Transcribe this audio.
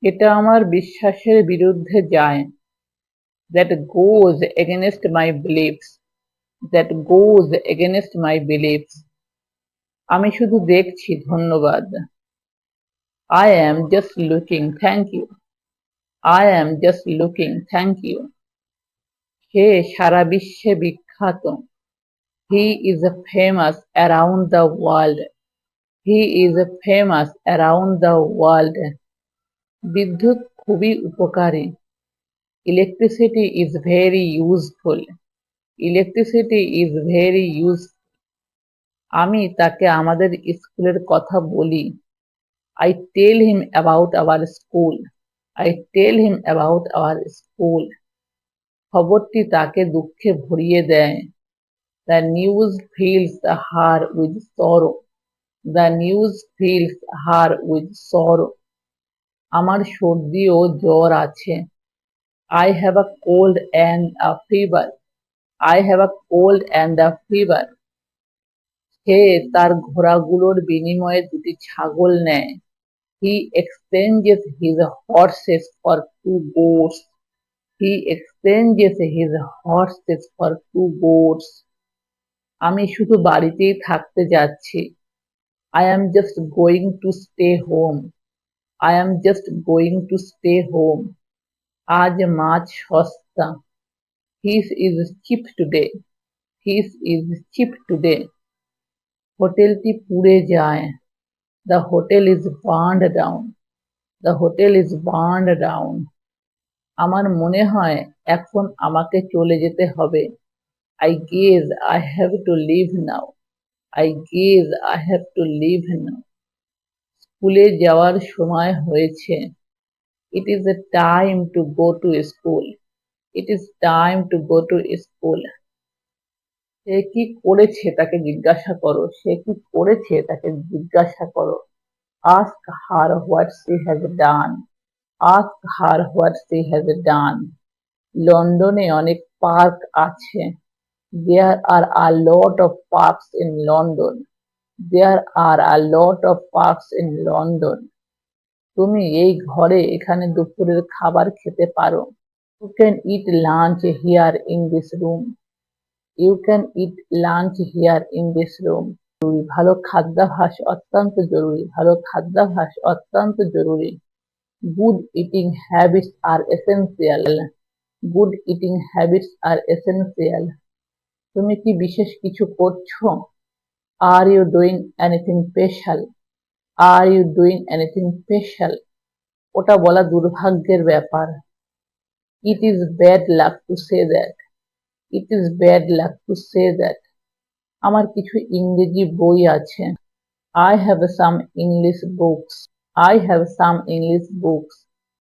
এটা আমার বিশ্বাসের বিরুদ্ধে যায়। That goes against my beliefs. That goes against my beliefs. আমি শুধু দেখছি, ধন্যবাদ। I am just looking, thank you. I am just looking, thank you. সে সারা বিশ্বে বিখ্যাত। He is famous around the world. He is famous around the world. বিদ্যুৎ খুবই উপকারী। Electricity is very useful. Electricity is very useful. আমি তাকে আমাদের স্কুলের কথা বলি। I tell him about our school. I tell him about our school. খবরটি তাকে দুঃখে ভরিয়ে দেয়। The news fills her with sorrow. The news fills her with sorrow. আমার সর্দি ও জ্বর আছে। I have a cold and a fever. I have a cold and a fever. সে তার ঘোড়াগুলোর বিনিময়ে দুটি ছাগল নেয়। He exchanges his horses for two goats. He exchanges his horses for two goats. আমি শুধু বাড়িতেই থাকতে যাচ্ছি। I am just going to stay home. I am just going to stay home. আজ মাছ সস্তা। Fish is cheap today. Fish is cheap today. হোটেলটি পুড়ে যায়। The hotel is burned down. The hotel is burned down. আমার মনে হয় এখন আমাকে চলে যেতে হবে। I guess I have to leave now. I guess I have to leave now. স্কুলে যাওয়ার সময় হয়েছে। It is a time to go to school. It is time to go to school. সে কি করেছে তাকে জিজ্ঞাসা করো। সে কি করেছে তাকে জিজ্ঞাসা করো। Ask her what she has done. Ask her what she has done. লন্ডনে অনেক পার্ক আছে। There are a lot of parks in London. There are a lot of parks in London. তুমি এই ঘরে এখানে দুপুরের খাবার খেতে পারো। You can eat lunch here in this room. You can eat lunch here in this room. ভালো খাদ্যাভ্যাস অত্যন্ত জরুরি। ভালো খাদ্যাভ্যাস অত্যন্ত জরুরি। Good eating habits are essential. Good eating habits are essential. তুমি কি বিশেষ কিছু করছো? Are you doing anything special? Are you doing anything special? ওটা বলা দুর্ভাগ্যের ব্যাপার। It is bad luck to say that. It is bad luck to say that. আমার কিছু ইংরেজি বই আছে। I have some English books. I have some English books.